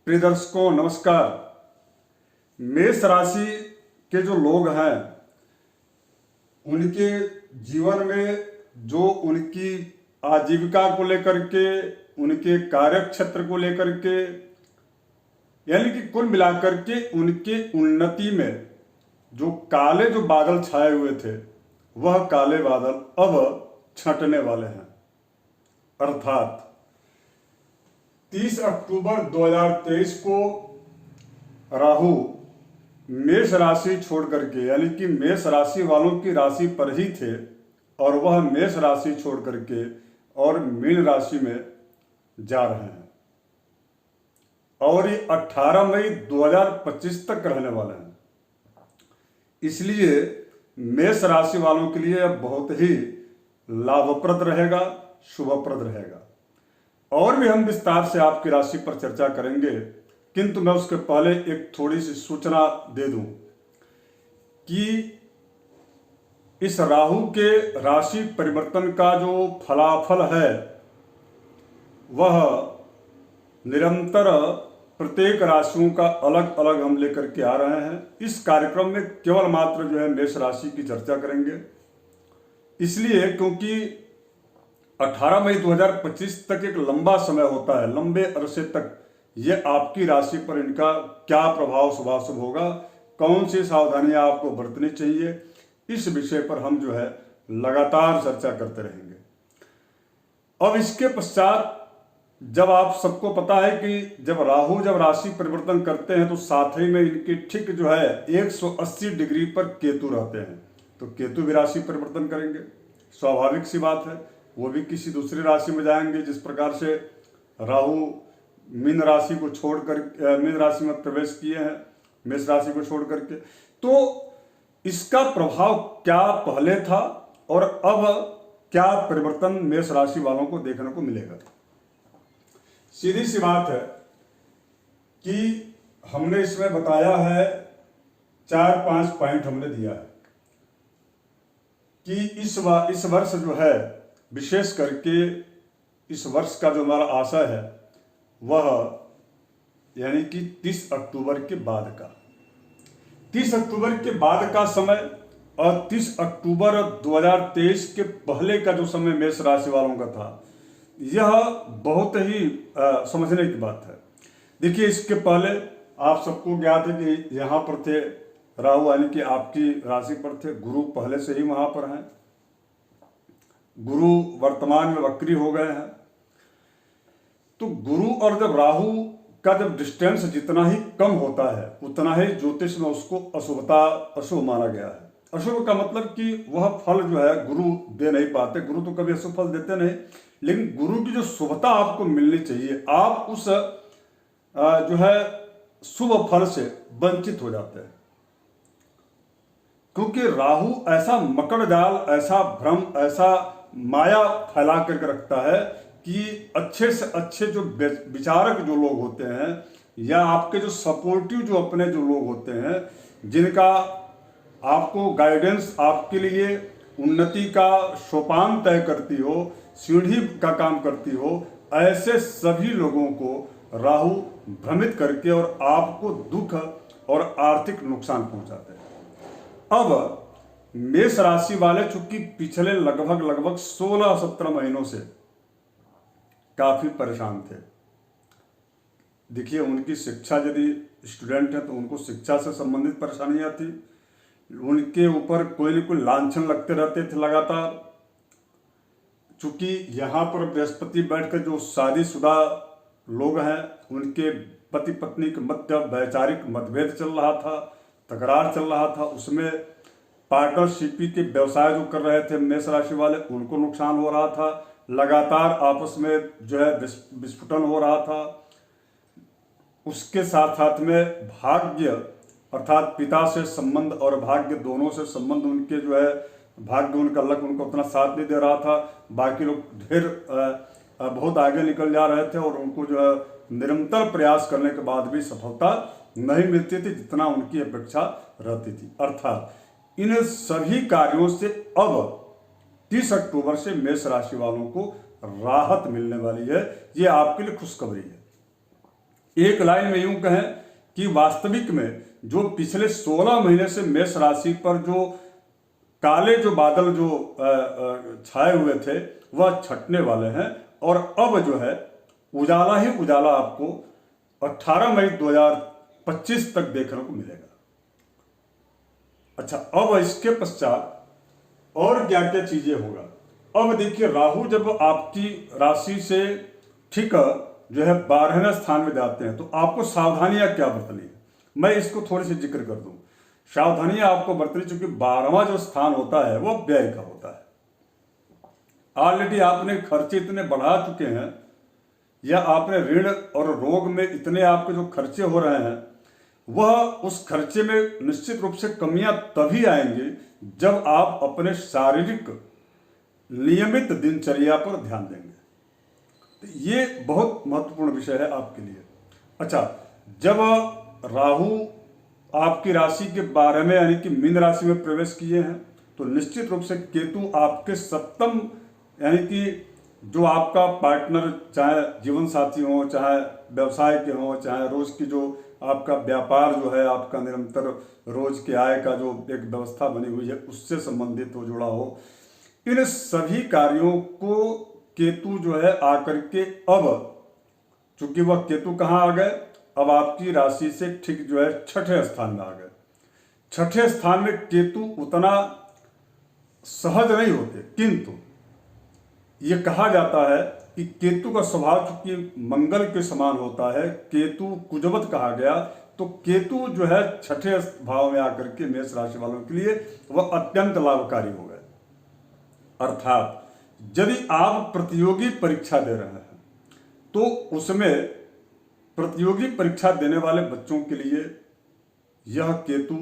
प्रिय दर्शकों नमस्कार। मेष राशि के जो लोग हैं उनके जीवन में जो उनकी आजीविका को लेकर के, उनके कार्य क्षेत्र को लेकर के, यानी कि कुल मिलाकर के उनके उन्नति में जो काले जो बादल छाए हुए थे वह काले बादल अब छंटने वाले हैं। अर्थात 30 अक्टूबर 2023 को राहु मेष राशि छोड़ करके, यानी कि मेष राशि वालों की राशि पर ही थे और वह मेष राशि छोड़ करके और मीन राशि में जा रहे हैं और ये 18 मई 2025 तक रहने वाले हैं। इसलिए मेष राशि वालों के लिए बहुत ही लाभप्रद रहेगा, शुभप्रद रहेगा। और भी हम विस्तार से आपकी राशि पर चर्चा करेंगे, किंतु मैं उसके पहले एक थोड़ी सी सूचना दे दूं कि इस राहु के राशि परिवर्तन का जो फलाफल है वह निरंतर प्रत्येक राशियों का अलग अलग हम लेकर के आ रहे हैं। इस कार्यक्रम में केवल मात्र जो है मेष राशि की चर्चा करेंगे, इसलिए क्योंकि 18 मई 2025 तक एक लंबा समय होता है। लंबे अरसे तक ये आपकी राशि पर इनका क्या प्रभाव शुभाशुभ होगा, कौन सी सावधानियां आपको बरतनी चाहिए, इस विषय पर हम जो है लगातार चर्चा करते रहेंगे। अब इसके पश्चात जब आप सबको पता है कि जब राहु जब राशि परिवर्तन करते हैं तो साथ ही में इनकी ठीक जो है 180 डिग्री पर केतु रहते हैं, तो केतु भी राशि परिवर्तन करेंगे। स्वाभाविक सी बात है, वो भी किसी दूसरी राशि में जाएंगे। जिस प्रकार से राहु मीन राशि को छोड़कर मीन राशि में प्रवेश किए हैं मेष राशि को छोड़ करके, तो इसका प्रभाव क्या पहले था और अब क्या परिवर्तन मेष राशि वालों को देखने को मिलेगा। सीधी सी बात है कि हमने इसमें बताया है 4-5 पॉइंट हमने दिया है कि इस वर्ष जो है, विशेष करके इस वर्ष का जो हमारा आशय है वह यानी कि 30 अक्टूबर के बाद का 30 अक्टूबर के बाद का समय और 30 अक्टूबर 2023 के पहले का जो समय मेष राशि वालों का था, यह बहुत ही समझने की बात है। देखिए, इसके पहले आप सबको ज्ञात है कि यहाँ पर थे राहु, यानी कि आपकी राशि पर थे। गुरु पहले से ही वहां पर हैं। गुरु वर्तमान में वक्री हो गए हैं। तो गुरु और जब राहु का जब डिस्टेंस जितना ही कम होता है उतना ही ज्योतिष में उसको अशुभ माना गया है। अशुभ का मतलब कि वह फल जो है गुरु दे नहीं पाते। गुरु तो कभी अशुभ फल देते नहीं, लेकिन गुरु की जो शुभता आपको मिलनी चाहिए, आप उस जो है शुभ फल से वंचित हो जाते हैं। क्योंकि राहु ऐसा मकड़ जाल, ऐसा भ्रम, ऐसा माया फैला करके रखता है कि अच्छे से अच्छे जो विचारक जो लोग होते हैं या आपके जो सपोर्टिव जो अपने जो लोग होते हैं, जिनका आपको गाइडेंस आपके लिए उन्नति का सोपान तय करती हो, सीढ़ी का काम करती हो, ऐसे सभी लोगों को राहु भ्रमित करके और आपको दुख और आर्थिक नुकसान पहुंचाते हैं। अब मेष राशि वाले चूंकि पिछले लगभग 16-17 महीनों से काफी परेशान थे। देखिए, उनकी शिक्षा, यदि स्टूडेंट हैं तो उनको शिक्षा से संबंधित परेशानियां थी। उनके ऊपर कोई न कोई लांछन लगते रहते थे लगातार। चूंकि यहाँ पर बृहस्पति बैठकर जो शादीशुदा लोग हैं उनके पति पत्नी के मध्य वैचारिक मतभेद चल रहा था, तकरार चल रहा था। उसमें पार्टनरशिप के व्यवसाय जो कर रहे थे मेष राशि वाले, उनको नुकसान हो रहा था। लगातार आपस में जो है विस्फोटन हो रहा था। उसके साथ साथ में भाग्य अर्थात पिता से संबंध और भाग्य दोनों से संबंध, उनके जो है भाग्य उनका लक उनको उतना साथ नहीं दे रहा था। बाकी लोग ढेर बहुत आगे निकल जा रहे थे और उनको जो है निरंतर प्रयास करने के बाद भी सफलता नहीं मिलती थी जितना उनकी अपेक्षा रहती थी। अर्थात इन सभी कार्यों से अब 30 अक्टूबर से मेष राशि वालों को राहत मिलने वाली है। ये आपके लिए खुशखबरी है। एक लाइन में यूं कहें कि वास्तविक में जो पिछले 16 महीने से मेष राशि पर जो काले जो बादल जो छाए हुए थे वह छटने वाले हैं, और अब जो है उजाला ही उजाला आपको 18 मई 2025 तक देखने को मिलेगा। अच्छा, अब इसके पश्चात और क्या क्या चीजें होगा। अब देखिए, राहु जब आपकी राशि से ठीक जो है 12वें स्थान में जाते हैं तो आपको सावधानियां क्या बरतनी है, मैं इसको थोड़ी सी जिक्र कर दूं। सावधानियां आपको बरतनी, चूंकि 12वां जो स्थान होता है वो व्यय का होता है। ऑलरेडी आपने खर्चे इतने बढ़ा चुके हैं, या आपने ऋण और रोग में इतने आपके जो खर्चे हो रहे हैं, वह उस खर्चे में निश्चित रूप से कमियां तभी आएंगी जब आप अपने शारीरिक नियमित दिनचर्या पर ध्यान देंगे। तो ये बहुत महत्वपूर्ण विषय है आपके लिए। अच्छा, जब राहु आपकी राशि के 12वें यानी कि मीन राशि में प्रवेश किए हैं तो निश्चित रूप से केतु आपके सप्तम यानी कि जो आपका पार्टनर, चाहे जीवन साथी हो, चाहे व्यवसाय के हो, चाहे रोज की जो आपका व्यापार जो है, आपका निरंतर रोज के आय का जो एक व्यवस्था बनी हुई है उससे संबंधित हो, जुड़ा हो, इन सभी कार्यों को केतु जो है आकर के, अब चूंकि वह केतु कहाँ आ गए, अब आपकी राशि से ठीक जो है 6ठे स्थान में आ गए। 6ठे स्थान में केतु उतना सहज नहीं होते, किंतु ये कहा जाता है कि केतु का स्वभाव चूंकि मंगल के समान होता है, केतु कुजवत कहा गया, तो केतु जो है 6ठे भाव में आकर के मेष राशि वालों के लिए वह अत्यंत लाभकारी हो गए। अर्थात यदि आप प्रतियोगी परीक्षा दे रहे हैं तो उसमें प्रतियोगी परीक्षा देने वाले बच्चों के लिए यह केतु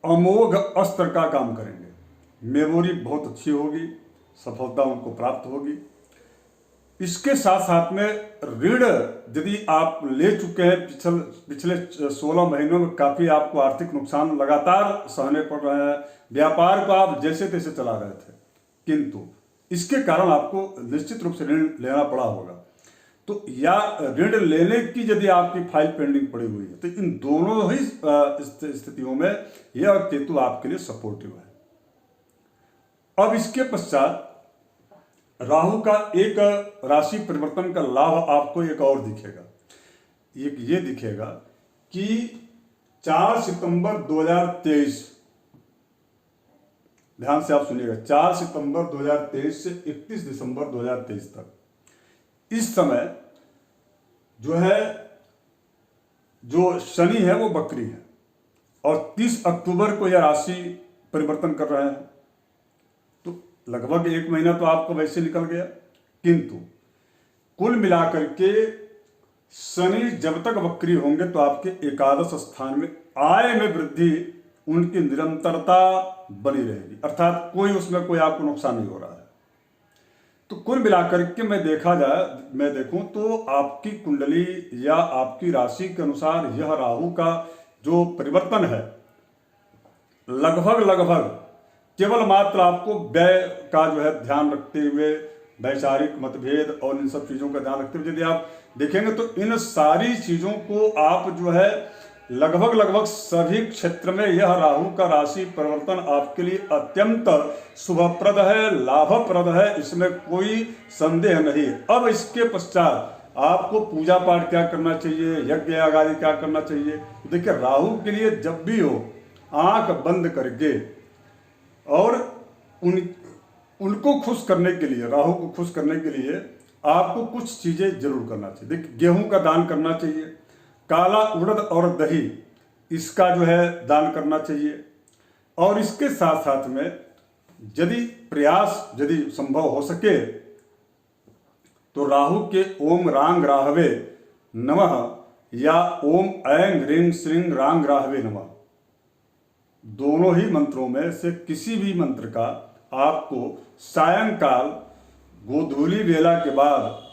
अमोघ अस्त्र का काम करेंगे। मेमोरी बहुत अच्छी होगी, सफलता उनको प्राप्त होगी। इसके साथ साथ में ऋण यदि आप ले चुके हैं, पिछले 16 महीनों में काफी आपको आर्थिक नुकसान लगातार सहने पड़ रहे हैं, व्यापार को आप जैसे तैसे चला रहे थे, किंतु इसके कारण आपको निश्चित रूप से ऋण लेना पड़ा होगा। तो या ऋण लेने की यदि आपकी फाइल पेंडिंग पड़ी हुई है तो इन दोनों ही स्थितियों में यह केतु आपके लिए सपोर्टिव है। अब इसके पश्चात राहु का एक राशि परिवर्तन का लाभ आपको एक और दिखेगा। ये दिखेगा कि 4 सितंबर 2023, ध्यान से आप सुनिएगा, 4 सितंबर 2023 से 31 दिसंबर 2023 तक, इस समय जो है जो शनि है वो बकरी है, और 30 अक्टूबर को यह राशि परिवर्तन कर रहे हैं, तो लगभग 1 महीना तो आपको वैसे निकल गया। किंतु कुल मिलाकर के शनि जब तक वक्री होंगे तो आपके एकादश स्थान में आय में वृद्धि, उनकी निरंतरता बनी रहेगी, अर्थात कोई उसमें कोई आपको नुकसान नहीं हो रहा है। तो कुल मिलाकर के मैं देखूं तो आपकी कुंडली या आपकी राशि के अनुसार यह राहु का जो परिवर्तन है लगभग केवल मात्र आपको व्यय का जो है ध्यान रखते हुए, वैचारिक मतभेद और इन सब चीजों का ध्यान रखते हुए यदि आप देखेंगे तो इन सारी चीजों को आप जो है लगभग सभी क्षेत्र में यह राहु का राशि परिवर्तन आपके लिए अत्यंत शुभप्रद है, लाभप्रद है, इसमें कोई संदेह नहीं। अब इसके पश्चात आपको पूजा पाठ क्या करना चाहिए, यज्ञ आदि क्या करना चाहिए। देखिए, राहु के लिए जब भी हो आंख बंद करके और उनको खुश करने के लिए, राहु को खुश करने के लिए आपको कुछ चीजें जरूर करना चाहिए। देखिए, गेहूं का दान करना चाहिए, काला उड़द और दही इसका जो है दान करना चाहिए, और इसके साथ साथ में यदि संभव हो सके तो राहु के ओम रांग राहवे नमः या ओम ऐं ह्रीं श्रीं रांग राहवे नमः, दोनों ही मंत्रों में से किसी भी मंत्र का आपको सायंकाल गोधूली वेला के बाद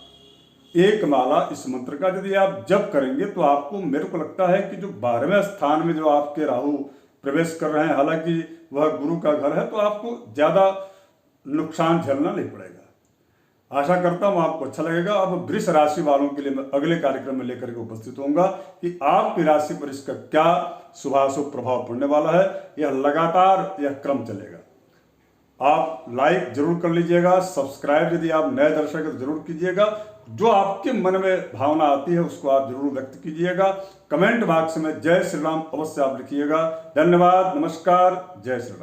एक माला इस मंत्र का यदि आप जप करेंगे तो आपको, मेरे को लगता है कि जो 12वें स्थान में जो आपके राहु प्रवेश कर रहे हैं, हालांकि वह गुरु का घर है, तो आपको ज्यादा नुकसान झेलना नहीं पड़ेगा। आशा करता हूं आपको अच्छा लगेगा। अब वृष राशि वालों के लिए मैं अगले कार्यक्रम में लेकर के उपस्थित होऊंगा कि आपकी राशि पर इसका क्या शुभाशुभ प्रभाव पड़ने वाला है। यह लगातार यह क्रम चलेगा। आप लाइक जरूर कर लीजिएगा, सब्सक्राइब यदि आप नए दर्शक हैं तो जरूर कीजिएगा। जो आपके मन में भावना आती है उसको आप जरूर व्यक्त कीजिएगा। कमेंट बॉक्स में जय श्री राम अवश्य आप लिखिएगा। धन्यवाद, नमस्कार, जय श्री राम।